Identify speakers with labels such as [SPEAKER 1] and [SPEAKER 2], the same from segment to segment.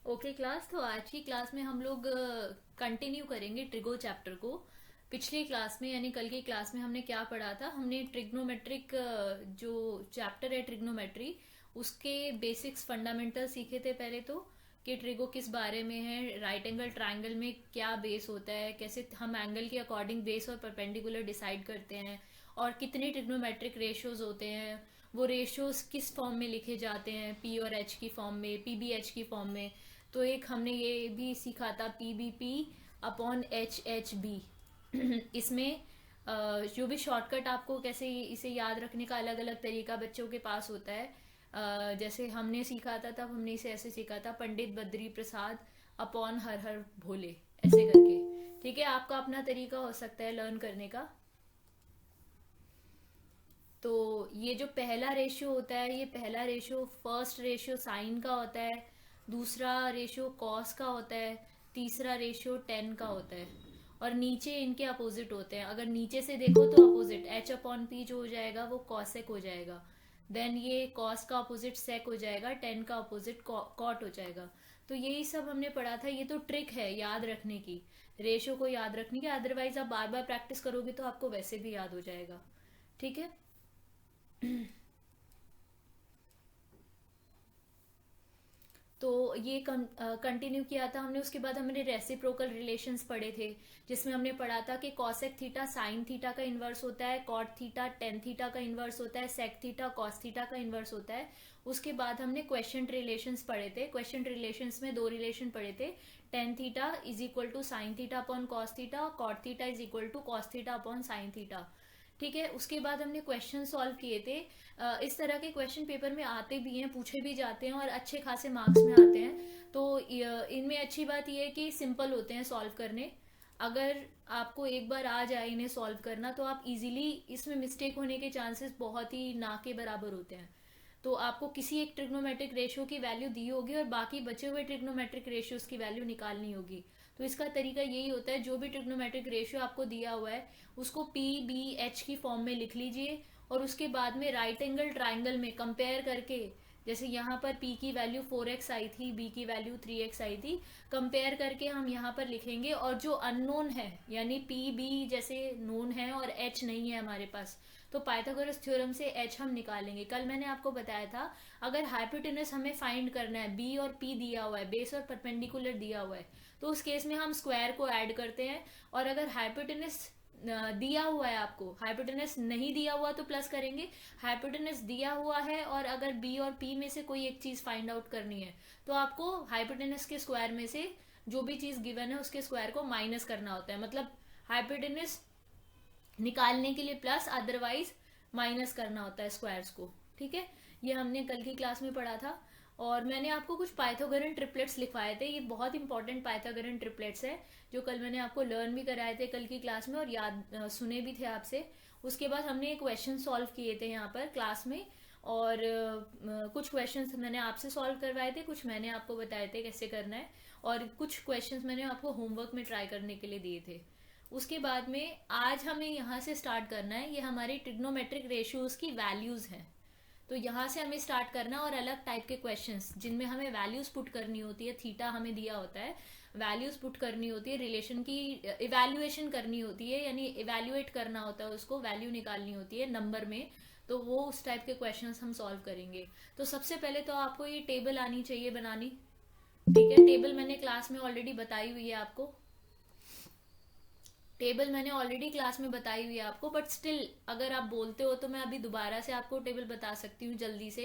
[SPEAKER 1] Okay class, तो आज की क्लास में हम लोग कंटिन्यू करेंगे ट्रिगो चैप्टर को। पिछली क्लास में यानी कल की क्लास में हमने क्या पढ़ा था? हमने ट्रिग्नोमेट्रिक जो चैप्टर है ट्रिग्नोमेट्री, उसके बेसिक्स फंडामेंटल सीखे थे पहले तो, कि ट्रिगो किस बारे में है, राइट एंगल ट्राइंगल में क्या बेस होता है, कैसे हम एंगल के अकॉर्डिंग बेस और परपेंडिकुलर डिसाइड करते हैं, और कितने ट्रिग्नोमेट्रिक रेशियोज होते हैं, वो रेशियोज किस फॉर्म में लिखे जाते हैं, पी और एच की फॉर्म में, पी बी एच की फॉर्म में। तो एक हमने ये भी सीखा था P B P upon H H B. इसमें जो भी शॉर्टकट आपको कैसे इसे याद रखने का अलग अलग तरीका बच्चों के पास होता है। जैसे हमने सीखा था तब हमने इसे ऐसे सीखा था, पंडित बद्री प्रसाद अपॉन हर हर भोले, ऐसे करके। ठीक है, आपका अपना तरीका हो सकता है लर्न करने का। तो ये जो पहला रेशियो होता है, ये पहला रेशियो, फर्स्ट रेशियो साइन का होता है, दूसरा रेशियो कॉस का होता है, तीसरा रेशियो टेन का होता है, और नीचे इनके अपोजिट होते हैं। अगर नीचे से देखो तो अपोजिट एच अपॉन पी जो हो जाएगा वो कॉसेक हो जाएगा। देन ये कॉस का अपोजिट सेक हो जाएगा, टेन का अपोजिट कॉट हो जाएगा। तो यही सब हमने पढ़ा था। ये तो ट्रिक है याद रखने की, रेशियो को याद रखने की। अदरवाइज आप बार बार प्रैक्टिस करोगे तो आपको वैसे भी याद हो जाएगा। ठीक है। तो ये कंटिन्यू किया था हमने। उसके बाद हमने रेसिप्रोकल रिलेशंस पढ़े थे, जिसमें हमने पढ़ा था कि कॉसेक थीटा साइन थीटा का इन्वर्स होता है, कॉट थीटा टेन थीटा का इन्वर्स होता है, सेक थीटा कॉस थीटा का इन्वर्स होता है। उसके बाद हमने क्वेश्चन रिलेशंस पढ़े थे। क्वेश्चन रिलेशंस में दो रिलेशन पढ़े थे, tan theta is equal to sine theta upon cos theta, और cot theta is equal to cos theta upon sine theta. ठीक है। उसके बाद हमने क्वेश्चन सॉल्व किए थे। इस तरह के क्वेश्चन पेपर में आते भी हैं, पूछे भी जाते हैं, और अच्छे खासे मार्क्स में आते हैं। तो इनमें अच्छी बात यह है कि सिंपल होते हैं सॉल्व करने। अगर आपको एक बार आ जाए इन्हें सॉल्व करना तो आप इजीली, इसमें मिस्टेक होने के चांसेस बहुत ही ना के बराबर होते हैं। तो आपको किसी एक ट्रिग्नोमेट्रिक रेशियो की वैल्यू दी होगी और बाकी बचे हुए ट्रिग्नोमेट्रिक रेशियोज की वैल्यू निकालनी होगी। तो इसका तरीका यही होता है, जो भी ट्रिग्नोमेट्रिक रेशियो आपको दिया हुआ है उसको पी बी एच की फॉर्म में लिख लीजिए, और उसके बाद में राइट एंगल ट्राइंगल में कंपेयर करके, जैसे यहाँ पर p की वैल्यू 4x आई थी, b की वैल्यू 3x आई थी, कंपेयर करके हम यहाँ पर लिखेंगे। और जो अननोन है, यानी p b जैसे नोन है और h नहीं है हमारे पास, तो पाइथागोरस थ्योरम से h हम निकालेंगे। कल मैंने आपको बताया था, अगर हाइपोटेनस हमें फाइंड करना है, b और p दिया हुआ है, बेस और परपेंडिकुलर दिया हुआ है, तो उस केस में हम स्क्वायर को ऐड करते हैं। और अगर हाइपोटेनस दिया हुआ है, आपको हाइपोटेनस नहीं दिया हुआ तो प्लस करेंगे। हाइपोटेनस दिया हुआ है और अगर बी और पी में से कोई एक चीज फाइंड आउट करनी है, तो आपको हाइपोटेनस के स्क्वायर में से जो भी चीज गिवन है उसके स्क्वायर को माइनस करना होता है। मतलब हाइपोटेनस निकालने के लिए प्लस, अदरवाइज माइनस करना होता है स्क्वायर्स को। ठीक है, ये हमने कल की क्लास में पढ़ा था। और मैंने आपको कुछ पाइथागोरन ट्रिपलेट्स लिखवाए थे। ये बहुत इंपॉर्टेंट पाइथागोरन ट्रिपलेट्स है, जो कल मैंने आपको लर्न भी कराए थे कल की क्लास में, और याद सुने भी थे आपसे। उसके बाद हमने एक क्वेश्चन सॉल्व किए थे यहाँ पर क्लास में, और कुछ क्वेश्चंस मैंने आपसे सॉल्व करवाए थे, कुछ मैंने आपको बताए थे कैसे करना है, और कुछ क्वेश्चंस मैंने आपको होमवर्क में ट्राई करने के लिए दिए थे। उसके बाद में आज हमें यहाँ से स्टार्ट करना है, ये हमारी ट्रिग्नोमेट्रिक रेशियोज की वैल्यूज हैं। तो यहाँ से हमें स्टार्ट करना, और अलग टाइप के क्वेश्चंस जिनमें हमें वैल्यूज पुट करनी होती है, थीटा हमें दिया होता है, वैल्यूज पुट करनी होती है, रिलेशन की इवेल्युएशन करनी होती है, यानी इवेल्युएट करना होता है, उसको वैल्यू निकालनी होती है नंबर में। तो वो उस टाइप के क्वेश्चंस हम सॉल्व करेंगे। तो सबसे पहले तो आपको ये टेबल आनी चाहिए बनानी। ठीक है, टेबल मैंने क्लास में ऑलरेडी बताई हुई है आपको। टेबल मैंने ऑलरेडी क्लास में बताई हुई है आपको, बट स्टिल अगर आप बोलते हो तो मैं अभी दोबारा से आपको टेबल बता सकती हूँ जल्दी से।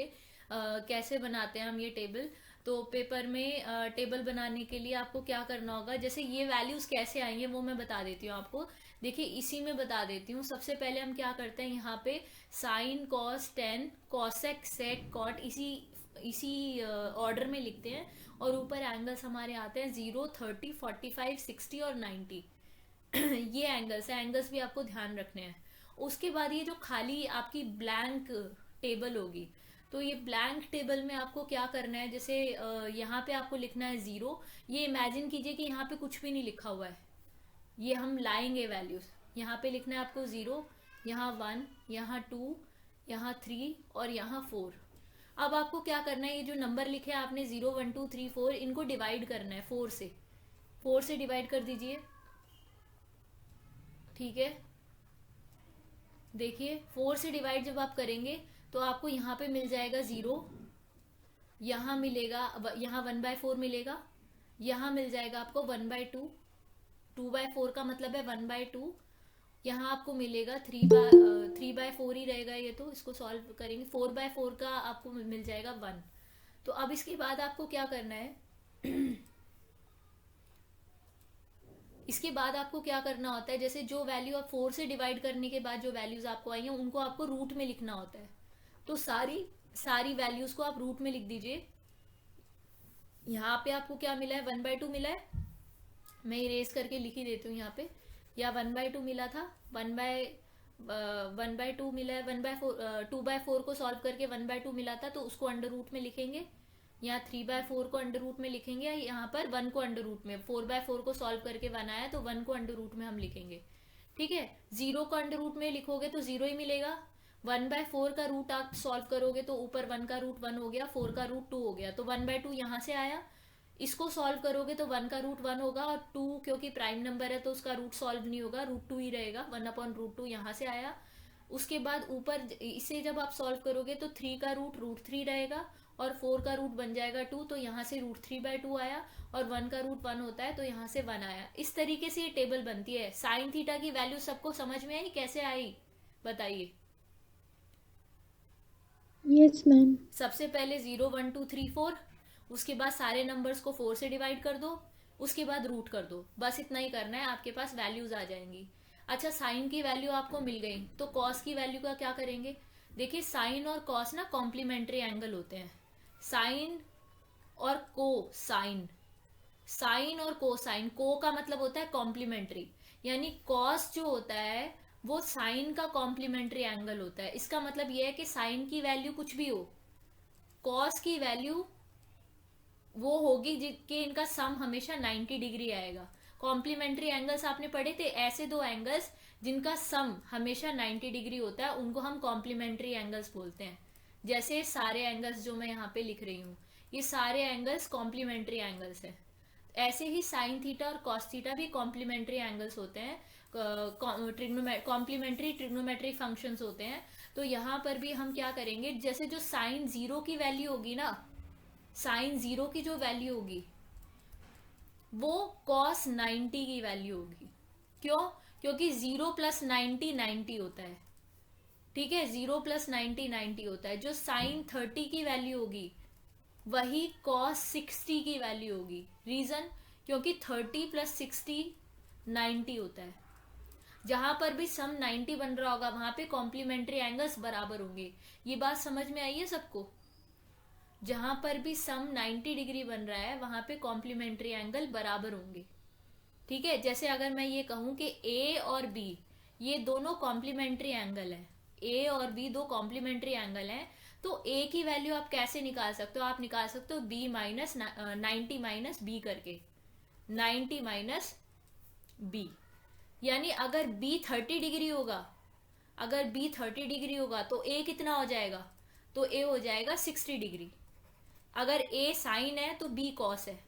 [SPEAKER 1] कैसे बनाते हैं हम ये टेबल? तो पेपर में टेबल बनाने के लिए आपको क्या करना होगा, जैसे ये वैल्यूज कैसे आएंगे वो मैं बता देती हूँ आपको। देखिए, इसी में बता देती हूँ। सबसे पहले हम क्या करते हैं, यहाँ पे sine cos tan cosec sec cot, इसी इसी ऑर्डर में लिखते हैं। और ऊपर एंगल्स हमारे आते हैं 0, 30, 45, 60 और 90। ये एंगल्स है, एंगल्स भी आपको ध्यान रखने हैं। उसके बाद ये जो खाली आपकी ब्लैंक टेबल होगी, तो ये ब्लैंक टेबल में आपको क्या करना है, जैसे यहाँ पे आपको लिखना है 0। ये इमेजिन कीजिए कि यहाँ पे कुछ भी नहीं लिखा हुआ है, ये हम लाएंगे वैल्यूज। यहाँ पे लिखना है आपको 0, यहाँ 1, यहाँ 2, यहाँ 3 और यहाँ 4। अब आपको क्या करना है, ये जो नंबर लिखे हैं आपने 0 1 2 3 4, इनको डिवाइड करना है 4 से। 4 से डिवाइड कर दीजिए। ठीक है, देखिए 4 से डिवाइड जब आप करेंगे तो आपको यहाँ पे मिल जाएगा 0, यहाँ मिलेगा, यहाँ 1/4 मिलेगा, यहाँ मिल जाएगा आपको 1/2, 2/4 का मतलब है 1/2, यहाँ आपको मिलेगा 3/4 ही रहेगा ये, तो इसको सॉल्व करेंगे 4/4 का आपको मिल जाएगा 1। तो अब इसके बाद आपको क्या करना है इसके बाद आपको क्या करना होता है, जैसे जो वैल्यू आप 4 से डिवाइड करने के बाद जो वैल्यूज आपको आई हैं उनको आपको रूट में लिखना होता है। तो सारी सारी वैल्यूज को आप रूट में लिख दीजिए। यहाँ पे आपको क्या मिला है, 1/2 मिला है, मैं इरेज करके लिख ही देती हूँ यहाँ पे, या 1/2 मिला था, 1/2 मिला है, 2/4 को सॉल्व करके 1/2 मिला था, तो उसको अंडर रूट में लिखेंगे। यहाँ 3/4 को अंडर रूट में लिखेंगे, यहाँ पर 1 को अंडर रूट में, 4/4 को सॉल्व करके 1 आया तो 1 को अंडर रूट में हम लिखेंगे। ठीक है, 0 को अंडर रूट में लिखोगे तो 0 ही मिलेगा। 1/4 का रूट आप सॉल्व करोगे तो ऊपर 1 का रूट 1 हो गया, 4 का रूट 2 हो गया, तो 1/2 यहाँ से आया। इसको सॉल्व करोगे तो 1 का रूट 1 होगा, और 2 क्योंकि प्राइम नंबर है तो उसका रूट सॉल्व नहीं होगा, रूट 2 ही रहेगा, 1/√2 यहाँ से आया। उसके बाद ऊपर इसे जब आप सॉल्व करोगे तो 3 का रूट 3 रहेगा, और 4 का रूट बन जाएगा 2, तो यहाँ से √3/2 आया, और 1 का रूट 1 होता है तो यहाँ से 1 आया। इस तरीके से ये टेबल बनती है। साइन थीटा की वैल्यू सबको समझ में आई, कैसे आई बताइए।
[SPEAKER 2] Yes ma'am.
[SPEAKER 1] सबसे पहले 0 1 2 3 4, उसके बाद सारे नंबर्स को 4 से डिवाइड कर दो, उसके बाद रूट कर दो, बस इतना ही करना है, आपके पास वैल्यूज आ जाएंगी। अच्छा, साइन की वैल्यू आपको मिल गई, तो कॉस की वैल्यू का क्या करेंगे। देखिए साइन और कॉस ना कॉम्प्लीमेंट्री एंगल होते हैं। साइन और को साइन, साइन और कोसाइन, को का मतलब होता है कॉम्प्लीमेंट्री, यानी कॉस जो होता है वो साइन का कॉम्प्लीमेंट्री एंगल होता है। इसका मतलब यह है कि साइन की वैल्यू कुछ भी हो, कॉस की वैल्यू वो होगी जिनके इनका सम हमेशा 90 डिग्री आएगा। कॉम्प्लीमेंट्री एंगल्स आपने पढ़े थे, ऐसे दो एंगल्स जिनका सम हमेशा 90 डिग्री होता है उनको हम कॉम्प्लीमेंट्री एंगल्स बोलते हैं। जैसे सारे एंगल्स जो मैं यहाँ पे लिख रही हूँ, ये सारे एंगल्स कॉम्प्लीमेंट्री एंगल्स हैं। ऐसे ही साइन थीटा और कॉस थीटा भी कॉम्प्लीमेंट्री एंगल्स होते हैं, कॉम्प्लीमेंट्री ट्रिग्नोमेट्रिक फंक्शंस होते हैं। तो यहाँ पर भी हम क्या करेंगे, जैसे जो साइन 0 की वैल्यू होगी ना, साइन 0 की जो वैल्यू होगी वो कॉस 90 की वैल्यू होगी। क्यों, क्योंकि 0 + 90 90 होता है। ठीक है, 0 + 90 90 होता है। जो साइन 30 की वैल्यू होगी वही कॉस 60 की वैल्यू होगी। रीजन, क्योंकि 30 + 60 90 होता है। जहां पर भी सम 90 बन रहा होगा वहां पे कॉम्प्लीमेंट्री एंगल्स बराबर होंगे। ये बात समझ में आई है सबको। जहां पर भी सम 90 डिग्री बन रहा है वहां पे कॉम्प्लीमेंट्री एंगल बराबर होंगे। ठीक है, जैसे अगर मैं ये कहूं कि ए और बी ये दोनों कॉम्प्लीमेंट्री एंगल है, ए और बी दो कॉम्प्लीमेंट्री एंगल हैं, तो ए की वैल्यू आप कैसे निकाल सकते हो, आप निकाल सकते हो बी माइनस 90 माइनस बी करके, 90 माइनस बी। यानी अगर बी 30 डिग्री होगा, अगर बी 30 डिग्री होगा तो ए कितना हो जाएगा, तो ए हो जाएगा 60 डिग्री। अगर ए साइन है तो बी कॉस है,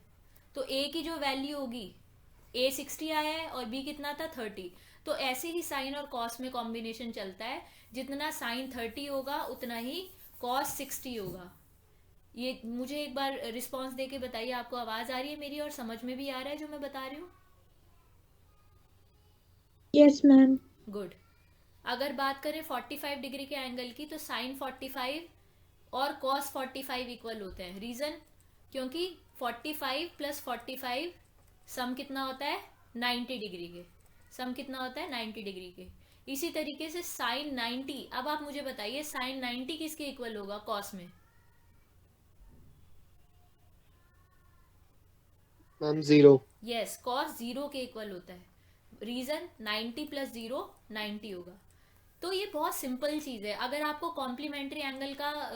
[SPEAKER 1] तो ए की जो वैल्यू होगी, ए 60 आया है और बी कितना था 30, तो ऐसे ही साइन और कॉस में कॉम्बिनेशन चलता है, जितना साइन 30 होगा उतना ही कॉस 60 होगा। ये मुझे एक बार रिस्पॉन्स देके बताइए, आपको आवाज आ रही है मेरी और समझ में भी आ रहा है जो मैं बता रही हूँ।
[SPEAKER 2] Yes ma'am.
[SPEAKER 1] गुड। अगर बात करें 45 डिग्री के एंगल की, तो साइन 45 और कॉस 45 इक्वल होते हैं। रीजन, क्योंकि 45 + 45 सम कितना होता है 90 डिग्री के, सम कितना होता है 90 डिग्री के। इसी तरीके से साइन 90, अब आप मुझे बताइए साइन 90 किसके इक्वल होगा कॉस में।
[SPEAKER 3] मैम 0।
[SPEAKER 1] यस, कॉस 0 के इक्वल होता है। रीजन, 90 + 0 90 होगा। तो ये बहुत सिंपल चीज है। अगर आपको कॉम्प्लीमेंट्री एंगल का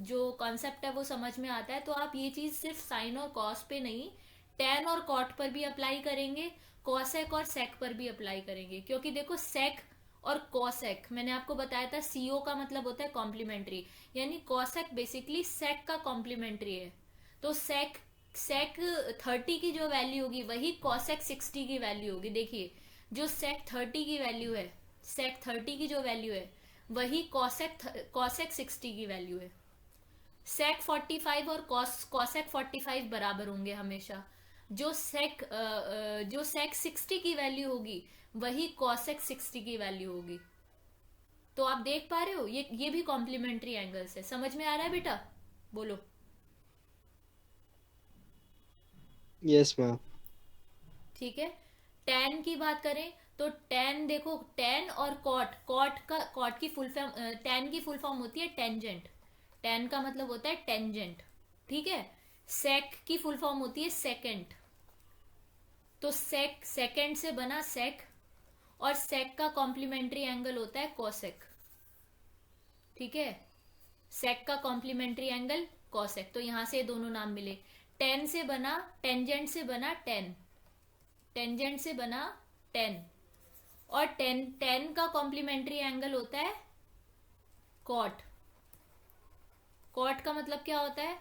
[SPEAKER 1] जो कॉन्सेप्ट है वो समझ में आता है तो आप ये चीज सिर्फ साइन और कॉस पे नहीं, टेन और कॉट पर भी अप्लाई करेंगे, कॉसेक और सेक पर भी अप्लाई करेंगे। क्योंकि देखो सेक और कॉसेक, मैंने आपको बताया था सीओ का मतलब होता है कॉम्प्लीमेंट्री, यानी कॉसेक बेसिकली सेक का कॉम्प्लीमेंट्री है। तो सेक सेक 30 की जो वैल्यू होगी वही कॉसेक 60 की वैल्यू होगी। देखिए, जो सेक 30 की वैल्यू है, सेक 30 की जो वैल्यू है वही कॉसेक 60 की वैल्यू है। सेक 45 और कॉसेक 45 बराबर होंगे हमेशा। जो सेक 60 की वैल्यू होगी वही कॉसेक 60 की वैल्यू होगी। तो आप देख पा रहे हो, ये भी कॉम्प्लीमेंट्री एंगल्स है। समझ में आ रहा है बेटा? बोलो।
[SPEAKER 3] Yes ma'am.
[SPEAKER 1] ठीक है। टेन की बात करें तो टेन, देखो टेन और कॉट की फुल फॉर्म, टेन की फुल फॉर्म होती है टेंजेंट। टेन का मतलब होता है टेंजेंट। ठीक है। सेक की फुल फॉर्म होती है सेकेंड। तो सेकेंड से बना सेक, और सेक का कॉम्प्लीमेंट्री एंगल होता है कोसेक। ठीक है। सेक का कॉम्प्लीमेंट्री एंगल कोसेक, तो यहां से दोनों नाम मिले। टेन से बना, टेंजेंट से बना टेन, टेंजेंट से बना टेन, और टेन टेन का कॉम्प्लीमेंट्री एंगल होता है कॉट। कॉट का मतलब क्या होता है?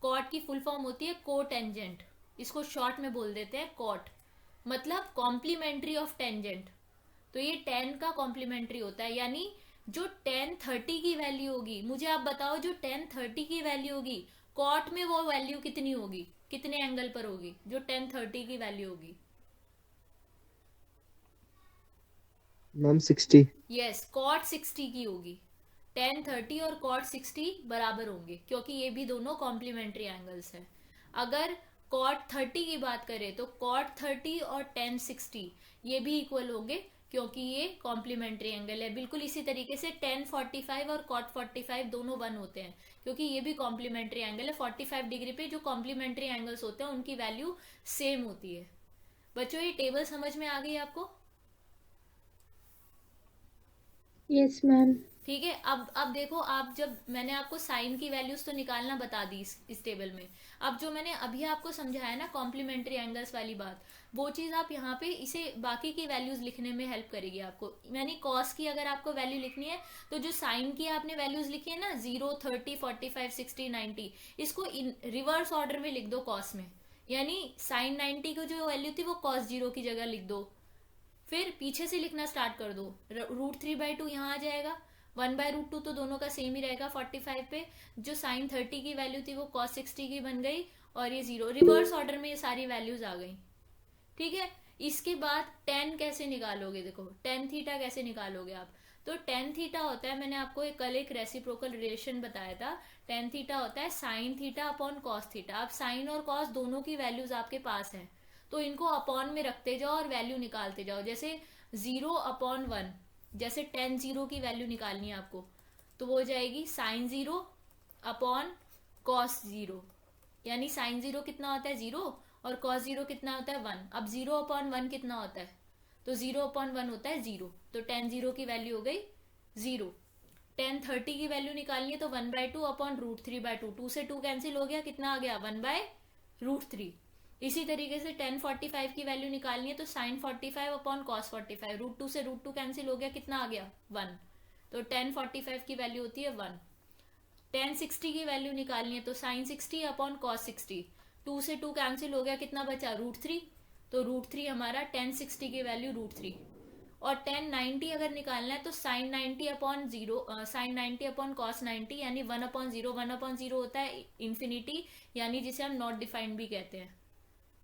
[SPEAKER 1] कॉट की फुल फॉर्म होती है को टेंजेंट, इसको शॉर्ट में बोल देते हैं कॉट, मतलब कॉम्प्लीमेंट्री ऑफ टेंजेंट। तो ये टेन का कॉम्प्लीमेंट्री होता है, यानी जो टेन 30 की वैल्यू होगी, मुझे आप बताओ जो टेन 30 की वैल्यू होगी कॉट में वो वैल्यू कितनी होगी, कितने एंगल पर होगी जो टेन 30 की वैल्यू होगी?
[SPEAKER 3] मैम 60।
[SPEAKER 1] यस, कॉट 60 की होगी। टेन 30 और कॉट 60 बराबर होंगे, क्योंकि ये भी दोनों कॉम्प्लीमेंट्री एंगल्स हैं। अगर कॉट 30 की बात करें तो कॉट 30 और टेन 60 ये भी इक्वल होंगे, क्योंकि ये कॉम्प्लीमेंट्री एंगल है। बिल्कुल इसी तरीके से टेन 45 और कॉट 45 दोनों वन होते हैं, क्योंकि ये भी कॉम्प्लीमेंट्री एंगल है। 45 डिग्री पे जो कॉम्प्लीमेंट्री एंगल्स होते हैं उनकी वैल्यू सेम होती है। बच्चों, ये टेबल समझ में आ गई आपको?
[SPEAKER 2] Yes, ma'am.
[SPEAKER 1] ठीक है। अब देखो, आप जब मैंने आपको साइन की वैल्यूज तो निकालना बता दी इस टेबल में, अब जो मैंने अभी आपको समझाया ना कॉम्प्लीमेंट्री एंगल्स वाली बात, वो चीज आप यहाँ पे इसे बाकी की वैल्यूज लिखने में हेल्प करेगी आपको। यानी कॉस की अगर आपको वैल्यू लिखनी है तो जो साइन की आपने वैल्यूज लिखी है ना 0, 30, 45, 60, 90, इसको रिवर्स ऑर्डर में लिख दो कॉस में। यानी साइन 90 की जो वैल्यू थी वो कॉस 0 की जगह लिख दो, फिर पीछे से लिखना स्टार्ट कर दो। √3/2 यहाँ आ जाएगा, 1/√2 तो दोनों का सेम ही रहेगा 45 पे। जो साइन 30 की वैल्यू थी वो कॉस 60 की बन गई, और ये 0 रिवर्स ऑर्डर में ये सारी वैल्यूज आ गई। ठीक है। इसके बाद टेन कैसे निकालोगे? देखो टेन थीटा कैसे निकालोगे आप? तो टेन थीटा होता है, मैंने आपको कल एक रेसिप्रोकल रिलेशन बताया था। टेन थीटा होता है sign theta upon cos theta. अब साइन और कॉस दोनों की वैल्यूज आपके पास हैं, तो इनको अपॉन में रखते जाओ और वैल्यू निकालते जाओ। जैसे 0/1, जैसे टेन 0 की वैल्यू निकालनी है आपको, तो वो हो जाएगी साइन 0 अपॉन कॉस 0। यानी साइन 0 कितना होता है 0, और कॉस 0 कितना होता है 1। अब 0/1 कितना होता है? तो 0/1 होता है 0। तो टेन 0 की वैल्यू हो गई 0। टेन 30 की वैल्यू निकालनी है तो 1/2 अपॉन √3/2, 2 से 2 कैंसिल हो गया, कितना आ गया 1/√3। इसी तरीके से टेन 45 की वैल्यू निकालनी है तो साइन 45 अपॉन कॉस 45, √2 से √2 कैंसिल हो गया, कितना आ गया 1। तो टेन 45 की वैल्यू होती है 1। टेन 60 की वैल्यू निकालनी है तो साइन 60 अपॉन कॉस 60, 2 से 2 कैंसिल हो गया, कितना बचा √3। तो √3 हमारा टेन 60 की वैल्यू √3। और टेन 90 अगर निकालना है तो sine 90 upon 0, sine 90 upon cos 90, यानी 1/0। 1/0 होता है इन्फिनिटी, यानी जिसे हम नॉट डिफाइंड भी कहते हैं।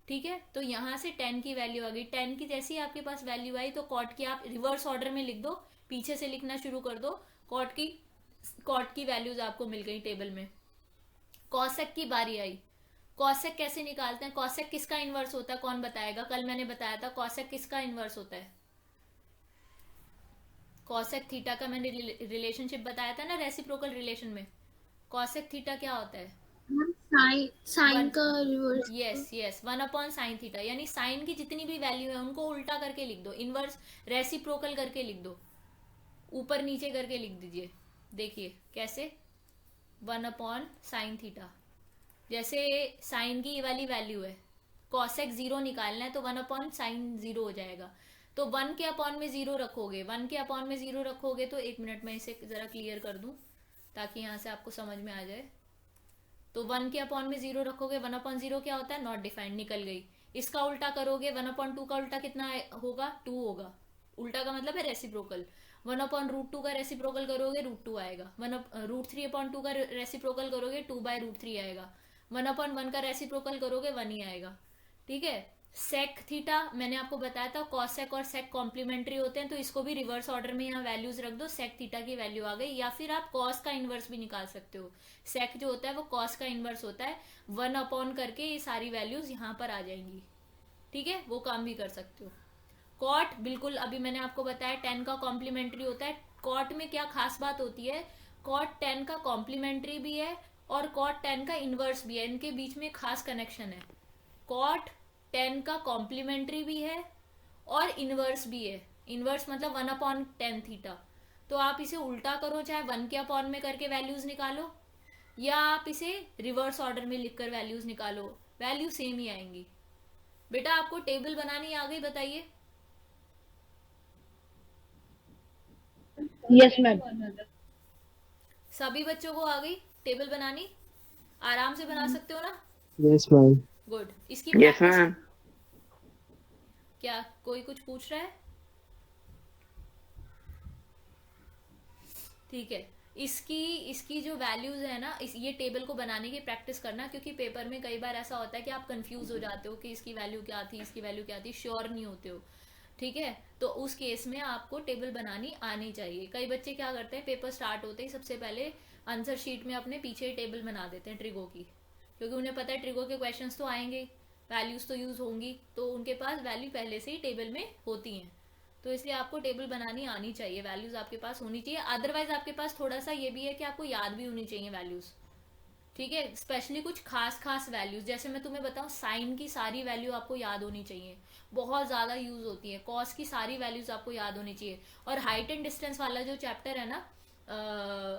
[SPEAKER 1] ठीक है। तो यहां से टेन की वैल्यू आ गई। टेन की जैसी आपके पास वैल्यू आई तो कॉट की आप रिवर्स ऑर्डर में लिख दो, पीछे से लिखना शुरू कर दो। कॉट की वैल्यूज आपको मिल गई टेबल में। कॉसेक की बारी आई। कॉसेक कैसे निकालते हैं? कॉसेक किसका इनवर्स होता है, कौन बताएगा? कल मैंने बताया था कॉसेक किसका इनवर्स होता है। कॉसेक थीटा का मैंने रिलेशनशिप बताया था ना रेसिप्रोकल रिलेशन में। कॉसेक थीटा क्या होता है?
[SPEAKER 2] साइन का reverse.
[SPEAKER 1] Yes yes, 1/sin theta. यानी साइन की जितनी भी वैल्यू है उनको उल्टा करके लिख दो, इनवर्स रेसिप्रोकल करके लिख दो, ऊपर नीचे करके लिख दीजिए। देखिए कैसे, 1/sin थीटा। जैसे साइन की ये वाली वैल्यू है, कॉसेक 0 निकालना है तो 1/sin 0 हो जाएगा। तो 1 के अपॉन में 0 रखोगे, 1 के अपॉन में 0 रखोगे तो 1 मिनट में इसे जरा क्लियर कर दूं ताकि यहाँ से आपको समझ में आ जाए। तो 1 के अपॉन में 0 रखोगे, 1/0 क्या होता है, नॉट डिफाइंड, निकल गई। इसका उल्टा करोगे, 1/2 का उल्टा कितना होगा, 2 होगा। उल्टा का मतलब है रेसिप्रोकल। 1/√2 का रेसिप्रोकल करोगे, √2 आएगा। √3/2 का रेसिप्रोकल करोगे, 2/√3 आएगा। 1/1 का रेसिप्रोकल करोगे, 1 ही आएगा। ठीक है। सेक थीटा मैंने आपको बताया था, कॉसेक और सेक कॉम्प्लीमेंट्री होते हैं, तो इसको भी रिवर्स ऑर्डर में यहाँ वैल्यूज रख दो, सेक थीटा की वैल्यू आ गई। या फिर आप कॉस का इनवर्स भी निकाल सकते हो। सेक जो होता है वो कॉस का इनवर्स होता है, 1 अपॉन करके ये सारी वैल्यूज यहाँ पर आ जाएंगी। ठीक है, वो काम भी कर सकते हो। कॉट बिल्कुल अभी मैंने आपको बताया 10 का कॉम्प्लीमेंट्री होता है। कॉट में क्या खास बात होती है, कॉट 10 का कॉम्प्लीमेंट्री भी है और कॉट 10 का इनवर्स भी है, इनके बीच में खास कनेक्शन है। कॉट 10 का कॉम्प्लीमेंट्री भी है और इनवर्स भी है। इनवर्स मतलब 1/10 थीटा। तो आप इसे उल्टा करो, चाहे 1 के अपॉन में करके वैल्यूज निकालो, या आप इसे रिवर्स ऑर्डर में लिखकर वैल्यूज निकालो, वैल्यू सेम ही आएंगी। बेटा आपको टेबल बनानी आ गई, बताइए।
[SPEAKER 2] Yes ma'am.
[SPEAKER 1] सभी बच्चों को आ गई टेबल बनानी, आराम से बना सकते हो ना।
[SPEAKER 3] Yes, ma'am.
[SPEAKER 1] गुड। इसकी
[SPEAKER 4] यस
[SPEAKER 1] प्रैक्टिस,
[SPEAKER 4] मैम।
[SPEAKER 1] क्या कोई कुछ पूछ रहा है? ठीक है। इसकी इसकी जो वैल्यूज है ना, ये टेबल को बनाने की प्रैक्टिस करना, क्योंकि पेपर में कई बार ऐसा होता है कि आप कंफ्यूज हो जाते हो कि इसकी वैल्यू क्या थी, इसकी वैल्यू क्या थी, श्योर नहीं होते हो। ठीक है, तो उस केस में आपको टेबल बनानी आनी चाहिए। कई बच्चे क्या करते हैं, पेपर स्टार्ट होते ही सबसे पहले आंसर शीट में अपने पीछे ही टेबल बना देते हैं ट्रिगो की, क्योंकि उन्हें पता है ट्रिगो के क्वेश्चंस तो आएंगे, वैल्यूज तो यूज होंगी, तो उनके पास वैल्यू पहले से ही टेबल में होती हैं। तो इसलिए आपको टेबल बनानी आनी चाहिए, वैल्यूज आपके पास होनी चाहिए। अदरवाइज आपके पास थोड़ा सा ये भी है कि आपको याद भी होनी चाहिए वैल्यूज। ठीक है, स्पेशली कुछ खास खास वैल्यूज, जैसे मैं तुम्हें बताऊं साइन की सारी वैल्यू आपको याद होनी चाहिए, बहुत ज्यादा यूज होती है। कॉस की सारी वैल्यूज आपको याद होनी चाहिए। और हाइट एंड डिस्टेंस वाला जो चैप्टर है ना,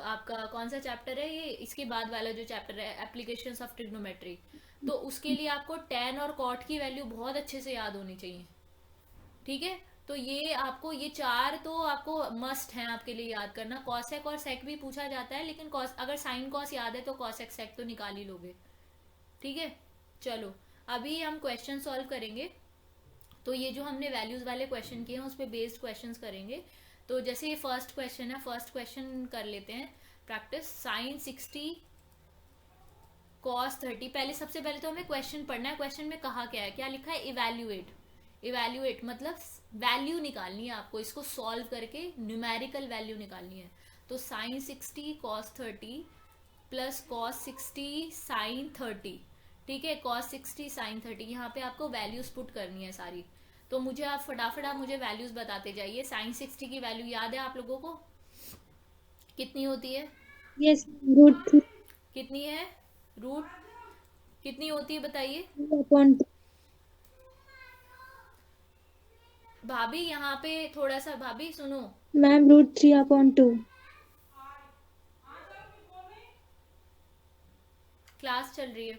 [SPEAKER 1] आपका कौन सा चैप्टर है ये, इसके बाद वाला जो चैप्टर है एप्लीकेशंस ऑफ ट्रिग्नोमेट्री, तो उसके लिए आपको tan और cot की वैल्यू बहुत अच्छे से याद होनी चाहिए। ठीक है, तो ये आपको ये चार तो आपको मस्ट है आपके लिए याद करना। कॉसेक और सेक भी पूछा जाता है, लेकिन कॉस अगर साइन कॉस याद है तो कॉसेक सेक तो निकाल ही लोगे। ठीक है, चलो अभी हम क्वेश्चन सॉल्व करेंगे। तो ये जो हमने वैल्यूज वाले क्वेश्चन किए हैं उस पर बेस्ड क्वेश्चंस करेंगे। तो जैसे ये फर्स्ट क्वेश्चन है, फर्स्ट क्वेश्चन कर लेते हैं प्रैक्टिस। Sign 60 cos 30। पहले सबसे पहले तो हमें क्वेश्चन पढ़ना है। क्वेश्चन में कहा क्या है, क्या लिखा है, इवैल्यूएट। इवैल्यूएट मतलब वैल्यू निकालनी है आपको, इसको सॉल्व करके न्यूमेरिकल वैल्यू निकालनी है। तो sine 60 cos 30 plus cos 60 sin 30। ठीक है, cos 60 sin 30, यहाँ पे आपको वैल्यूज पुट करनी है सारी। तो मुझे आप फटाफट आप मुझे वैल्यूज बताते जाइए। साइन 60 की वैल्यू याद है आप लोगों को, कितनी होती है?
[SPEAKER 2] यस, √3
[SPEAKER 1] कितनी है? रूट कितनी होती है बताइए
[SPEAKER 2] अपॉन
[SPEAKER 1] भाभी। यहाँ पे थोड़ा सा, भाभी सुनो,
[SPEAKER 2] मैम √3/2।
[SPEAKER 1] क्लास चल रही है।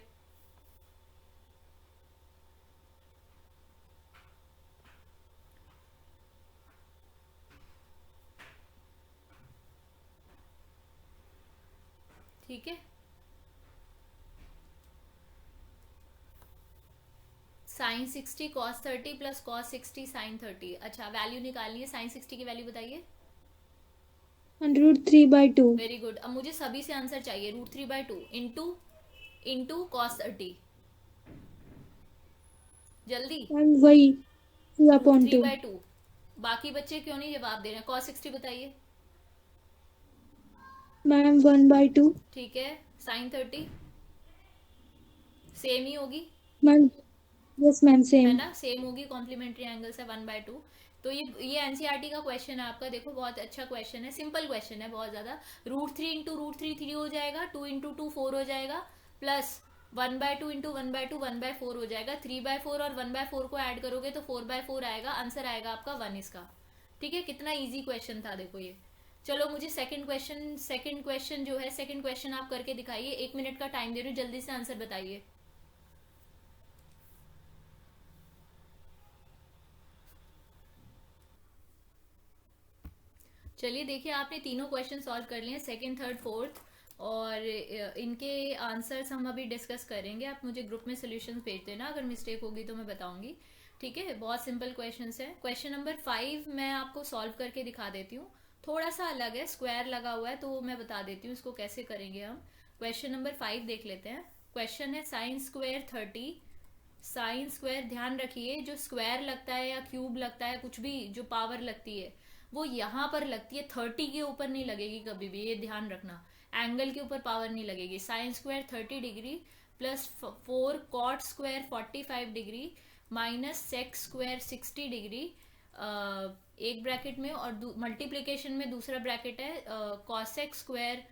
[SPEAKER 1] ठीक है, sine 60 cos 30 plus cos 60 sin 30। अच्छा, वैल्यू निकालनी है। साइन 60 की वैल्यू बताइए।
[SPEAKER 2] √3/2
[SPEAKER 1] वेरी गुड। अब मुझे सभी से आंसर चाहिए। √3/2 इंटू cos 30, जल्दी।
[SPEAKER 2] मैम वही
[SPEAKER 1] √3/2।
[SPEAKER 2] 2/2।
[SPEAKER 1] बाकी बच्चे क्यों नहीं जवाब दे रहे हैं? cos 60 बताइए।
[SPEAKER 2] मैम 1/2।
[SPEAKER 1] ठीक है, साइन 30 सेम ही होगी,
[SPEAKER 2] मैम यस मैम,
[SPEAKER 1] है
[SPEAKER 2] सेम।
[SPEAKER 1] ना, सेम होगी, कॉम्प्लीमेंट्री एंगल से 1/2। तो ये एनसीईआरटी का क्वेश्चन है आपका। देखो बहुत अच्छा क्वेश्चन है, सिंपल क्वेश्चन है बहुत ज्यादा। √3 इंटू √3 3 हो जाएगा, 2 इंटू 2 4 हो जाएगा, प्लस 1/2 इंटू 1/2 1/4 हो जाएगा। 3/4 और 1/4 को ऐड करोगे तो 4/4 आएगा, आंसर आएगा आपका 1 इसका। ठीक है, कितना इजी क्वेश्चन था देखो ये। चलो मुझे सेकंड क्वेश्चन जो है, सेकंड क्वेश्चन आप करके दिखाइए। 1 मिनट का टाइम दे रही हूँ, जल्दी से आंसर बताइए। चलिए देखिए, आपने तीनों क्वेश्चन सॉल्व कर लिए, सेकंड, थर्ड, फोर्थ, और इनके आंसर्स हम अभी डिस्कस करेंगे। आप मुझे ग्रुप में सोल्यूशंस भेज देना, अगर मिस्टेक होगी तो मैं बताऊंगी। ठीक है, बहुत सिंपल क्वेश्चंस है। क्वेश्चन नंबर 5 मैं आपको सॉल्व करके दिखा देती हूँ। थोड़ा सा अलग है, स्क्वायर लगा हुआ है, तो मैं बता देती हूँ इसको कैसे करेंगे हम। क्वेश्चन नंबर 5 देख लेते हैं। क्वेश्चन है साइन स्क्वायर 30। साइन स्क्वायर, ध्यान रखिए, जो स्क्वायर लगता है या क्यूब लगता है, कुछ भी जो पावर लगती है वो यहाँ पर लगती है, 30 के ऊपर नहीं लगेगी कभी भी, ये ध्यान रखना। एंगल के ऊपर पावर नहीं लगेगी। Sine square 30 degree plus 4 cot square 45 degree minus sec square 60 degree, एक ब्रैकेट में, और मल्टीप्लीकेशन में दूसरा ब्रैकेट है cosec square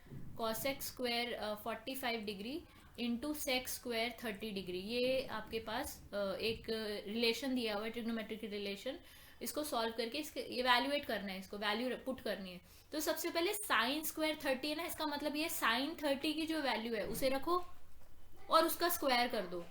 [SPEAKER 1] 45 degree into sec square 30 degree. ये आपके पास एक रिलेशन दिया हुआ है, ट्रिग्नोमेट्रिक रिलेशन। इसको सॉल्व करके इसके इवेल्युएट करना है, इसको वैल्यू पुट करनी है। तो सबसे पहले साइन स्क्वायर 30 है ना, इसका मतलब ये साइन 30 की जो वैल्यू है उसे रखो और उसका स्क्वायर कर दो।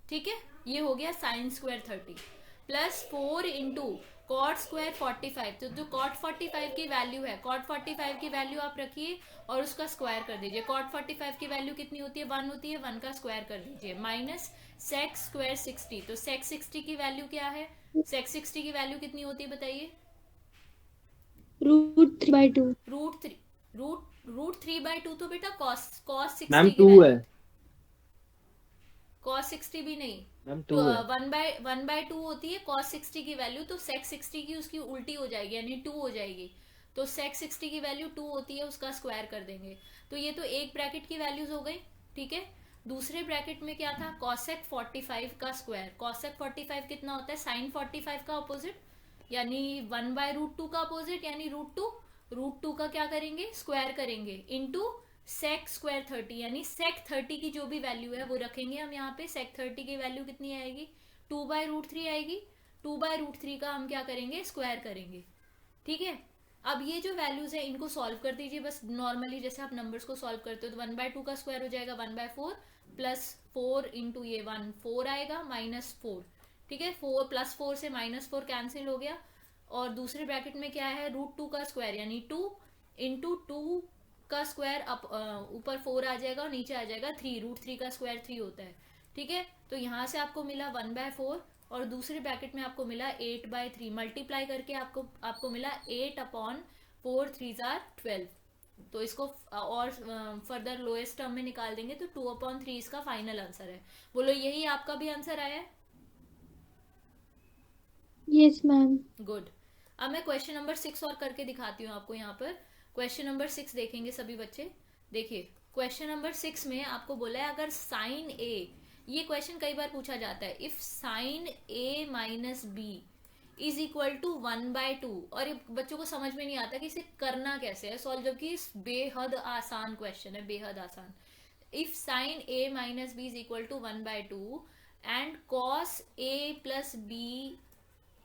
[SPEAKER 1] ठीक है, ये हो गया sine square 30 plus 4 into cot square 45। तो जो कॉट 45 की वैल्यू है, कॉट 45 की वैल्यू आप रखिए और उसका स्क्वायर कर दीजिए। कॉट 45 की वैल्यू कितनी होती है, 1 होती है, 1 का स्क्वायर कर दीजिए। Minus sec square 60। तो सेक 60 की वैल्यू क्या है, सेक 60 की वैल्यू कितनी होती है बताइए।
[SPEAKER 2] √3/2।
[SPEAKER 1] रूट थ्री, रूट 3/2 तो बेटा कॉस कॉस
[SPEAKER 3] मैम
[SPEAKER 1] 60 की
[SPEAKER 3] 2 है।
[SPEAKER 1] वैल्यू, कॉस 60 भी नहीं,
[SPEAKER 3] मैम
[SPEAKER 1] तो
[SPEAKER 3] 2 है।
[SPEAKER 1] 1/2 होती है कॉस 60 की वैल्यू। तो सेक 60 की उसकी उल्टी हो जाएगी, यानी 2 हो जाएगी। तो सेक 60 की वैल्यू 2 होती है, उसका स्क्वायर कर देंगे। तो ये तो एक ब्रैकेट की वैल्यूज हो गई। ठीक है, दूसरे ब्रैकेट में क्या था, कॉसेक 45 का स्क्वायर। कॉसेक 45 कितना होता है, साइन 45 का अपोजिट, यानी 1/√2 का अपोजिट, यानी √2 का क्या करेंगे, स्क्वायर करेंगे, इंटू सेक स्क्वायर 30, यानी सेक 30 की जो भी वैल्यू है वो रखेंगे हम यहाँ पे। सेक 30 की वैल्यू कितनी आएगी, 2/√3 आएगी। 2/√3 का हम क्या करेंगे, स्क्वायर करेंगे। ठीक है, अब ये जो वैल्यूज है इनको सॉल्व कर दीजिए बस नॉर्मली, जैसे आप नंबर्स को सॉल्व करते हो। तो 1/2 का स्क्वायर हो जाएगा 1/4 प्लस 4 इंटू ये 1 4 आएगा माइनस 4। ठीक है, 4 प्लस 4 से माइनस 4 कैंसिल हो गया। और दूसरे ब्रैकेट में क्या है, √2 का स्क्वायर, यानी 2 इंटू 2 का स्क्वायर, अप ऊपर 4 आ जाएगा और नीचे आ जाएगा 3। √3 का स्क्वायर 3 होता है। ठीक है, तो यहाँ से आपको मिला 1/4 और दूसरे ब्रैकेट में आपको मिला 8/3। मल्टीप्लाई करके आपको मिला 8/4 3 आर 12। तो इसको और फर्दर लोएस्ट टर्म में निकाल देंगे तो 2/3 इसका फाइनल आंसर है। बोलो यही आपका भी आंसर आया है।
[SPEAKER 2] Yes ma'am.
[SPEAKER 1] गुड। अब मैं क्वेश्चन नंबर 6 और करके दिखाती हूँ आपको। यहाँ पर क्वेश्चन नंबर 6 देखेंगे सभी बच्चे। देखिए क्वेश्चन नंबर 6 में आपको बोला है, अगर साइन ए, ये क्वेश्चन कई बार पूछा जाता है, if sine A minus B is equal to 1/2। और ये बच्चों को समझ में नहीं आता कि इसे करना कैसे है सॉल्व, जबकि बेहद आसान क्वेश्चन है, बेहद आसान। If sine A minus B is equal to 1/2 and cos A plus B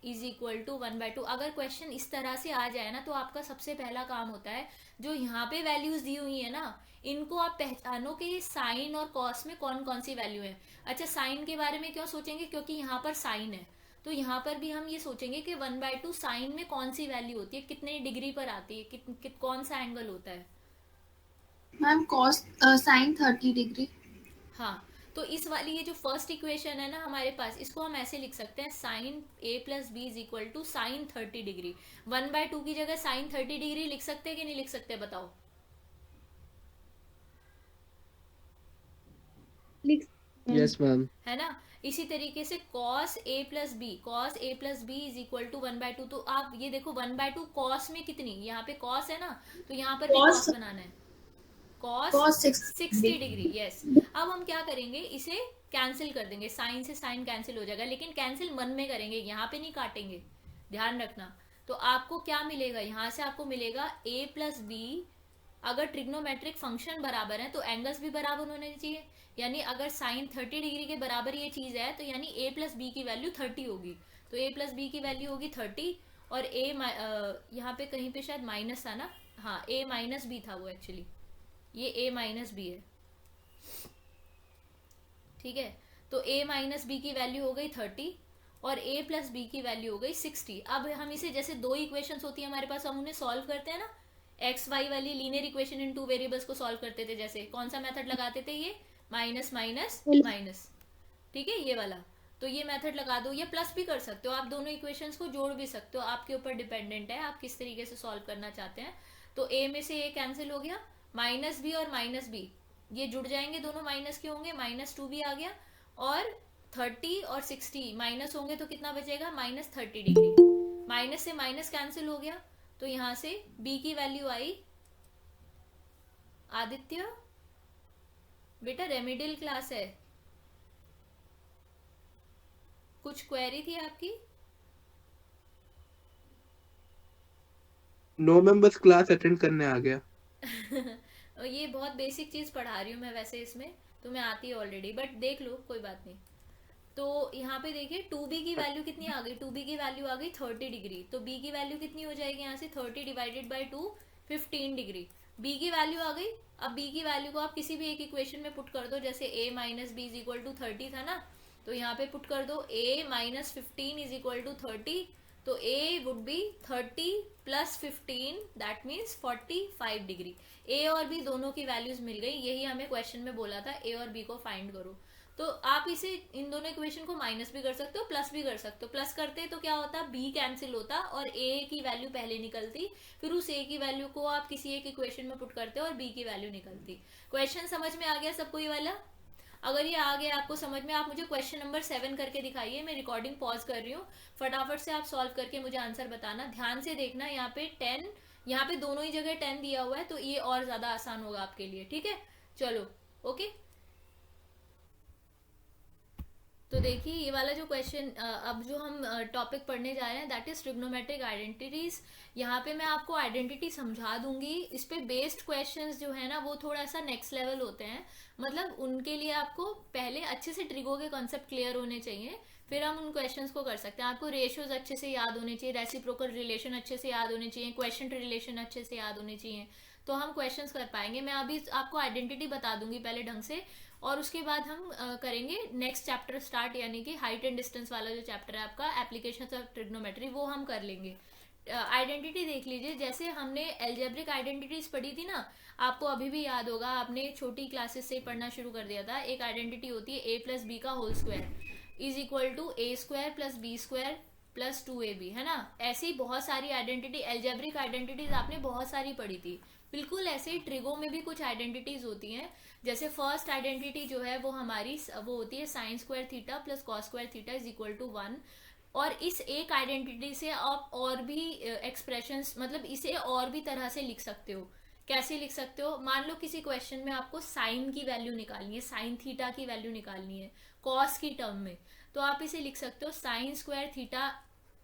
[SPEAKER 1] is equal to 1/2। अगर क्वेश्चन इस तरह से आ जाए ना, तो आपका सबसे पहला काम होता है, जो यहाँ पे वैल्यूज दी हुई है ना, इनको आप पहचानो कि साइन और कॉस में कौन कौन सी वैल्यू है। अच्छा, साइन के बारे में क्यों सोचेंगे, क्योंकि यहाँ पर साइन है, तो यहाँ पर भी हम ये सोचेंगे कि 1/2 साइन में कौन सी वैल्यू होती है, कितने डिग्री पर आती है, कौन सा एंगल होता है।
[SPEAKER 4] Ma'am cos sine 30 degree.
[SPEAKER 1] हाँ, तो इस वाली ये जो फर्स्ट इक्वेशन है ना हमारे पास, इसको हम ऐसे लिख सकते हैं, sine A plus B is equal to sine 30 degree. 1/2 की जगह साइन 30 डिग्री लिख सकते हैं कि नहीं लिख सकते, बताओ।
[SPEAKER 3] Yes ma'am.
[SPEAKER 1] है ना, इसी तरीके से cos A plus B is equal to 1/2। तो आप ये देखो 1/2 कॉस में कितनी, यहाँ पे कॉस है ना, तो यहाँ पर भी कॉस बनाना है, कॉस 60 डिग्री। यस, अब हम क्या करेंगे, इसे कैंसिल कर देंगे, साइन से साइन कैंसिल हो जाएगा, लेकिन कैंसिल मन में करेंगे, यहाँ पे नहीं काटेंगे, ध्यान रखना। तो आपको क्या मिलेगा, यहाँ से आपको मिलेगा a प्लस बी। अगर ट्रिग्नोमेट्रिक फंक्शन बराबर है तो एंगल्स भी बराबर होने चाहिए, यानी अगर साइन 30 डिग्री के बराबर ये चीज है तो यानी a प्लस बी की वैल्यू 30 होगी। तो a प्लस बी की वैल्यू होगी 30, और a यहाँ पे कहीं पे शायद माइनस था ना, हाँ a माइनस बी था वो, एक्चुअली ये a माइनस बी है। ठीक है, तो a माइनस बी की वैल्यू हो गई 30, और a प्लस बी की वैल्यू हो गई 60। अब हम इसे, जैसे दो इक्वेशंस होती है हमारे पास, हम उन्हें सॉल्व करते हैं ना, एक्स वाई वाली linear equation in two variables को सॉल्व करते थे, जैसे कौन सा मेथड लगाते थे, ये माइनस माइनस माइनस, ठीक है, ये वाला। तो ये मेथड लगा दो, या प्लस भी कर सकते हो आप, दोनों इक्वेशंस को जोड़ भी सकते हो, आपके ऊपर डिपेंडेंट है आप किस तरीके से सॉल्व करना चाहते हैं। तो a में से a कैंसिल हो गया, माइनस बी और माइनस बी ये जुड़ जाएंगे, दोनों माइनस के होंगे, -2 भी आ गया, और 30 और 60 माइनस होंगे तो कितना बचेगा, -30 डिग्री। माइनस से माइनस कैंसिल हो गया, तो यहां से b की वैल्यू आई, आदित्य बेटा रेमेडियल क्लास है, कुछ क्वेरी थी आपकी?
[SPEAKER 3] नो मैम, बस क्लास अटेंड करने आ गया।
[SPEAKER 1] ये बहुत बेसिक चीज पढ़ा रही हूँ मैं वैसे, इसमें तुम्हें आती है ऑलरेडी, बट देख लो कोई बात नहीं। तो यहाँ पे देखिए 2b की वैल्यू कितनी आ गई, 2b की वैल्यू आ गई 30 डिग्री, तो b की वैल्यू कितनी हो जाएगी यहाँ से, 30 डिवाइडेड बाई 2 15 डिग्री। b की वैल्यू आ गई। अब b की वैल्यू को आप किसी भी एक इक्वेशन में पुट कर दो, जैसे a minus B is equal to 30 था ना, तो यहाँ पे पुट कर दो a minus 15 is equal to 30, तो a would be 30 plus 15 that means 45 degree. a और b दोनों की वैल्यूज मिल गई, यही हमें क्वेश्चन में बोला था a और b को फाइंड करो। तो आप इसे, इन दोनों इक्वेशन को माइनस भी कर सकते हो, प्लस भी कर सकते हो। प्लस करते तो क्या होता, b कैंसिल होता और a की वैल्यू पहले निकलती, फिर उस a की वैल्यू को आप किसी एक इक्वेशन में पुट करते हो और b की वैल्यू निकलती। क्वेश्चन समझ में आ गया सबको ये वाला? अगर ये आ गया आपको समझ में, आप मुझे क्वेश्चन नंबर 7 करके दिखाइए, मैं रिकॉर्डिंग पॉज कर रही हूँ, फटाफट से आप सॉल्व करके मुझे आंसर बताना। ध्यान से देखना, यहाँ पे 10, यहाँ पे दोनों ही जगह 10 दिया हुआ है, तो ये और ज्यादा आसान होगा आपके लिए, ठीक है? चलो ओके। तो देखिए ये वाला जो क्वेश्चन, अब जो हम टॉपिक पढ़ने जा रहे हैं दैट इज ट्रिग्नोमेट्रिक आइडेंटिटीज। यहाँ पे मैं आपको आइडेंटिटी समझा दूंगी, इस पे बेस्ड क्वेश्चंस जो है ना वो थोड़ा सा नेक्स्ट लेवल होते हैं, मतलब उनके लिए आपको पहले अच्छे से ट्रिगो के कॉन्सेप्ट क्लियर होने चाहिए, फिर हम उन क्वेश्चंस को कर सकते हैं। आपको रेशियोज अच्छे से याद होने चाहिए, रेसिप्रोकल रिलेशन अच्छे से याद होने चाहिए, क्वेश्चन रिलेशन अच्छे से याद होने चाहिए, तो हम क्वेश्चंस कर पाएंगे। मैं अभी आपको आइडेंटिटी बता दूंगी पहले ढंग से, और उसके बाद हम करेंगे नेक्स्ट चैप्टर स्टार्ट, यानी कि हाइट एंड डिस्टेंस वाला जो चैप्टर है आपका, एप्लीकेशंस ऑफ ट्रिग्नोमेट्री, वो हम कर लेंगे। आइडेंटिटी देख लीजिए, जैसे हमने एल्जेब्रिक आइडेंटिटीज पढ़ी थी ना, आपको अभी भी याद होगा, आपने छोटी क्लासेस से पढ़ना शुरू कर दिया था। एक आइडेंटिटी होती है a प्लस बी का whole square is equal to a square plus B square plus 2ab, है ना? ऐसी बहुत सारी आइडेंटिटी, एल्जेब्रिक आइडेंटिटीज आपने बहुत सारी पढ़ी थी। बिल्कुल ऐसे ही ट्रिगो में भी कुछ आइडेंटिटीज होती हैं, जैसे फर्स्ट आइडेंटिटी जो है वो हमारी वो होती है sine square theta plus cos square theta is equal to 1। और इस एक आइडेंटिटी से आप और भी एक्सप्रेशंस, मतलब इसे और भी तरह से लिख सकते हो। कैसे लिख सकते हो? मान लो किसी क्वेश्चन में आपको साइन की वैल्यू निकालनी है, साइन थीटा की वैल्यू निकालनी है कॉस की टर्म में, तो आप इसे लिख सकते हो साइन स्क्वायर थीटा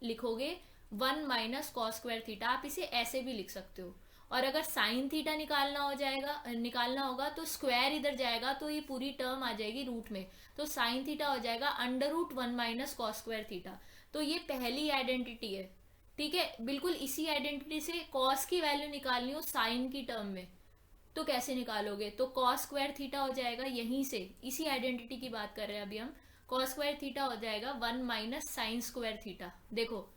[SPEAKER 1] लिखोगे 1 माइनस कॉस स्क्वायर थीटा, आप इसे ऐसे भी लिख सकते हो। और अगर साइन थीटा निकालना होगा तो स्क्वायर इधर जाएगा, तो ये पूरी टर्म आ जाएगी रूट में, तो साइन थीटा हो जाएगा under root 1 minus cos square theta. तो ये पहली आइडेंटिटी है, ठीक है? बिल्कुल इसी आइडेंटिटी से कॉस की वैल्यू निकालनी हो साइन की टर्म में, तो कैसे निकालोगे? तो कॉस स्क्वायर थीटा हो जाएगा, यहीं से इसी आइडेंटिटी की बात कर रहे हैं अभी हम, कॉस स्क्वायर थीटा हो जाएगा 1 माइनस साइन स्क्वायर थीटा। देखो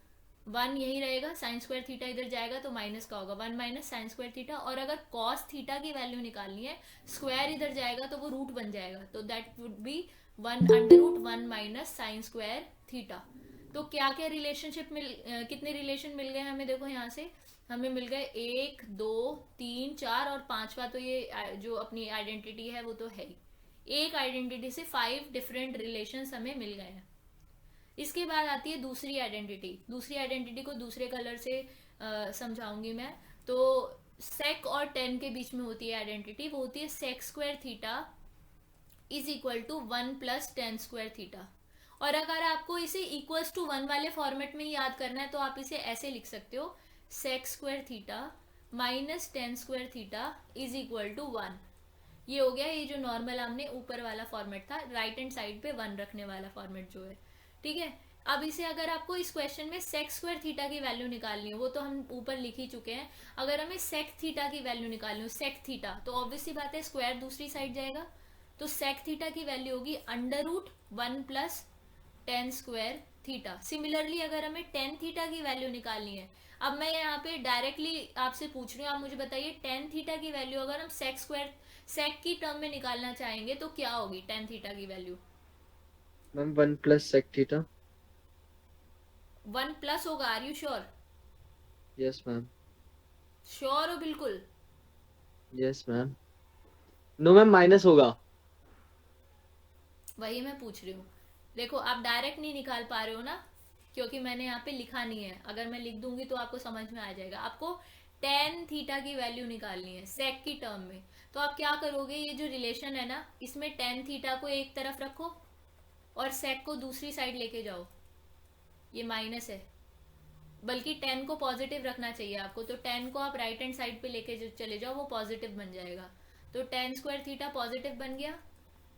[SPEAKER 1] 1 यही रहेगा, साइन स्क्वायर थीटा इधर जाएगा तो माइनस का होगा 1 माइनस साइन स्क्वायर थीटा। और अगर कॉस थीटा की वैल्यू निकालनी है, स्क्वायर इधर जाएगा तो वो रूट बन जाएगा, तो that would be 1 under root 1 minus sine square theta. तो क्या क्या रिलेशनशिप कितने रिलेशन मिल गए हमें? देखो यहाँ से हमें मिल गए 1 2 3 4 और 5वां, तो ये जो अपनी आइडेंटिटी है वो तो है ही। एक आइडेंटिटी से 5 डिफरेंट रिलेशंस हमें मिल गए हैं। इसके बाद आती है दूसरी आइडेंटिटी। दूसरी आइडेंटिटी को दूसरे कलर से समझाऊंगी मैं। तो सेक और टेन के बीच में होती है आइडेंटिटी, वो होती है sec square theta is equal to 1 plus tan square theta. और अगर आपको इसे इक्वल्स टू 1 वाले फॉर्मेट में ही याद करना है तो आप इसे ऐसे लिख सकते हो, sec square theta minus tan square theta is equal to 1। ये हो गया, ये जो नॉर्मल हमने ऊपर वाला फॉर्मेट था, राइट हैंड साइड पे 1 रखने वाला फॉर्मेट जो है, ठीक है? अब इसे अगर आपको इस क्वेश्चन में सेक स्क्वायर थीटा की वैल्यू निकालनी है, वो तो हम ऊपर लिख ही चुके हैं। अगर हमें सेक थीटा की वैल्यू निकालनी हो, सेक थीटा, तो ऑब्वियसली बात है स्क्वायर दूसरी साइड जाएगा, तो सेक थीटा की वैल्यू होगी under root 1 plus tan square theta. Similarly अगर हमें टेन थीटा की वैल्यू निकालनी है, अब मैं यहाँ पे डायरेक्टली आपसे पूछ रही हूँ, आप मुझे बताइए टेन थीटा की वैल्यू अगर हम सेक की टर्म में निकालना चाहेंगे तो क्या होगी टेन थीटा की value?
[SPEAKER 5] Ma'am 1 plus sec theta.
[SPEAKER 1] 1 plus होगा, are you sure?
[SPEAKER 5] Yes ma'am.
[SPEAKER 1] Sure हो बिल्कुल?
[SPEAKER 5] Yes ma'am. No ma'am, minus होगा।
[SPEAKER 1] वही मैं पूछ रही हूँ। देखो आप डायरेक्ट नहीं निकाल पा रहे हो ना, क्योंकि मैंने यहाँ पे लिखा नहीं है। अगर मैं लिख दूंगी तो आपको समझ में आ जाएगा। आपको टेन थीटा की वैल्यू निकालनी है सेक की टर्म में। तो आप क्या करोगे, ये जो रिलेशन है ना, इसमें टेन थीटा को एक तरफ रखो और सेक को दूसरी साइड लेके जाओ। ये माइनस है, बल्कि टेन को पॉजिटिव रखना चाहिए आपको। तो टेन को आप राइट हैंड साइड पे लेके चले जाओ, वो पॉजिटिव बन जाएगा। तो टेन स्क्वायर थीटा पॉजिटिव बन गया,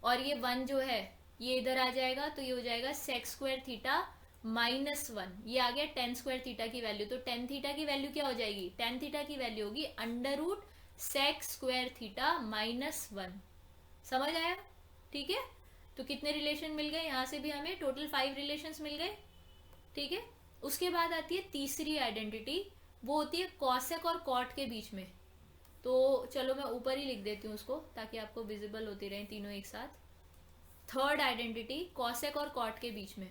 [SPEAKER 1] और ये 1 जो है ये इधर आ जाएगा, तो ये हो जाएगा सेक स्क्वायर थीटा माइनस 1। ये आ गया टेन स्क्वायर थीटा की वैल्यू। तो टेन थीटा की वैल्यू क्या हो जाएगी? टेन थीटा की वैल्यू होगी under root sec square theta minus 1। समझ आया? ठीक है, तो कितने रिलेशन मिल गए? यहाँ से भी हमें टोटल 5 रिलेशंस मिल गए। ठीक है, उसके बाद आती है तीसरी आइडेंटिटी, वो होती है कॉसेक और कॉट के बीच में। तो चलो मैं ऊपर ही लिख देती हूँ उसको, ताकि आपको विजिबल होती रहे तीनों एक साथ। थर्ड आइडेंटिटी कॉसेक और कॉट के बीच में।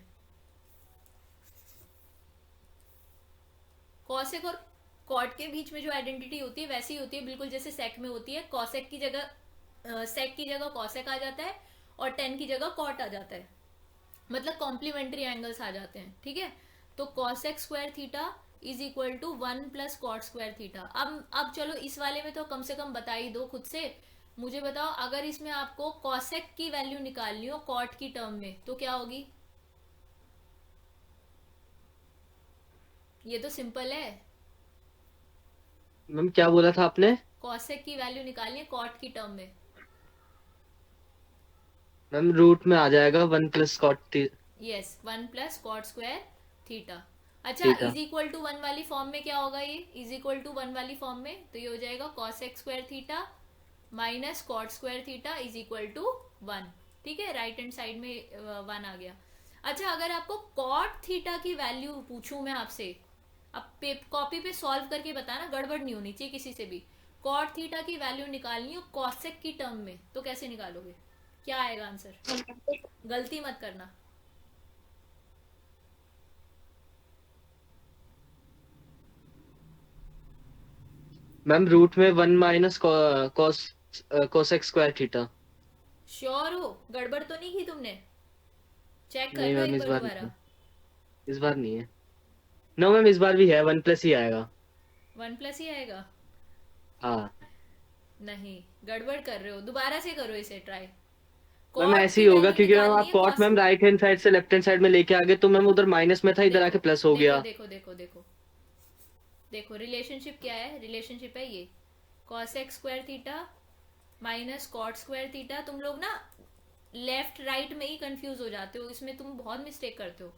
[SPEAKER 1] कॉसेक और कॉट के बीच में जो आइडेंटिटी होती है वैसी होती है बिल्कुल जैसे सेक में होती है। कॉसेक की जगह सेक की जगह कॉसेक आ जाता है और टेन की जगह कॉट आ जाता है, मतलब कॉम्प्लीमेंट्री एंगल्स आ जाते हैं। ठीक है, तो cosec square theta is equal to 1 plus cot square theta. अब चलो इस वाले में तो कम से कम बता ही दो खुद से। मुझे बताओ, अगर इसमें आपको कॉसेक की वैल्यू निकालनी हो कॉट की टर्म में तो क्या होगी? ये तो सिंपल है।
[SPEAKER 5] मैम क्या बोला था आपने?
[SPEAKER 1] कॉसेक की वैल्यू निकालनी है कॉट की टर्म में।
[SPEAKER 5] मैम रूट में आ जाएगा 1 plus cot.
[SPEAKER 1] Yes, 1 plus cot square theta. अच्छा,
[SPEAKER 5] थीटा।
[SPEAKER 1] इज इक्वल टू 1 वाली फॉर्म में क्या होगा? ये इज इक्वल टू 1 वाली फॉर्म में तो ये हो जाएगा cosec square theta minus cot square theta is equal to 1। ठीक है, राइट हैंड साइड में 1 आ गया। अच्छा, अगर आपको कॉट थीटा की वैल्यू पूछूं मैं आपसे, अब कॉपी पे सॉल्व करके बताना, गड़बड़ नहीं होनी चाहिए किसी से भी। कॉट थीटा की वैल्यू निकालनी हो कॉसेक की टर्म में तो कैसे निकालोगे? क्या आएगा आंसर? गलती मत करना।
[SPEAKER 5] मैम रूट में 1 minus cosec square theta.
[SPEAKER 1] Sure हो? गड़बड़ तो नहीं की तुमने? चेक कर
[SPEAKER 5] नहीं
[SPEAKER 1] लो
[SPEAKER 5] मैम,
[SPEAKER 1] एक
[SPEAKER 5] इस
[SPEAKER 1] बार
[SPEAKER 5] बार
[SPEAKER 1] दोबारा।
[SPEAKER 5] नहीं। इस बार नहीं है। नो मैम, इस बार भी है, 1 प्लस ही आएगा।
[SPEAKER 1] 1 प्लस ही आएगा?
[SPEAKER 5] हाँ
[SPEAKER 1] नहीं, गड़बड़ कर रहे हो, दोबारा से करो इसे ट्राई।
[SPEAKER 5] मैम
[SPEAKER 1] कॉट
[SPEAKER 5] ऐसे
[SPEAKER 1] की
[SPEAKER 5] ही होगा,
[SPEAKER 1] वैल्यू
[SPEAKER 5] क्योंकि मैम
[SPEAKER 1] निकालनी
[SPEAKER 5] आप
[SPEAKER 1] है
[SPEAKER 5] cot ma'am right hand side से लेफ्ट हैंड साइड में लेके आ गए, तो मैम उधर माइनस में था, इधर आके प्लस हो गया।
[SPEAKER 1] देखो देखो देखो देखो रिलेशनशिप क्या है? रिलेशनशिप है ये cosec square theta minus cot square theta. तुम लोग ना लेफ्ट राइट में ही कंफ्यूज हो जाते हो, इसमें तुम बहुत मिस्टेक करते हो।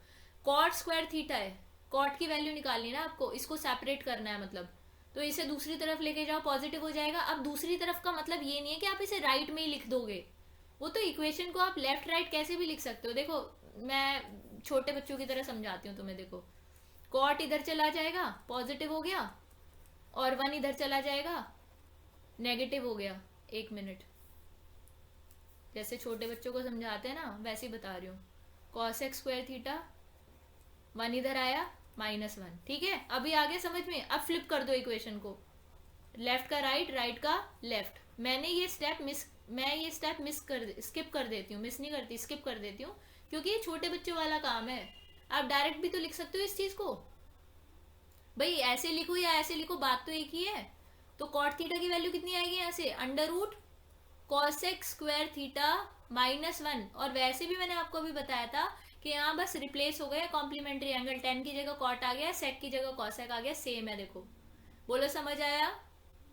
[SPEAKER 1] कॉट स्क्वायर थीटा है, कॉट की वैल्यू निकालनी है ना आपको, इसको सेपरेट करना है मतलब, तो इसे दूसरी तरफ लेके जाओ, पॉजिटिव हो जाएगा। अब दूसरी तरफ का मतलब ये नहीं है कि आप इसे राइट में ही लिख दोगे, वो तो इक्वेशन को आप लेफ्ट राइट कैसे भी लिख सकते हो। देखो मैं छोटे बच्चों की तरह समझाती हूँ तुम्हें। देखो कॉट इधर चला जाएगा, पॉजिटिव हो गया, और 1 इधर चला जाएगा, नेगेटिव हो गया। 1 मिनट, जैसे छोटे बच्चों को समझाते हैं ना वैसे ही बता रही हूँ। कॉसेक स्क्वायर थीटा 1 इधर आया -1। ठीक है, अभी आगे समझ में? अब फ्लिप कर दो इक्वेशन को, लेफ्ट का राइट, राइट का लेफ्ट। मैं ये स्टेप स्किप कर देती हूँ, मिस नहीं करती, स्किप कर देती हूँ, क्योंकि ये छोटे बच्चों वाला काम है। आप डायरेक्ट भी तो लिख सकते हो इस चीज को, भाई ऐसे लिखो या ऐसे लिखो, बात तो एक ही है। तो कॉट थीटा की वैल्यू कितनी आएगी यहाँ से? Under root cosec square theta -1। और वैसे भी मैंने आपको भी बताया था कि यहाँ बस रिप्लेस हो गया कॉम्प्लीमेंट्री एंगल, टेन की जगह कॉट आ गया, सेक की जगह कॉसेक आ गया, सेम है। देखो बोलो समझ आया?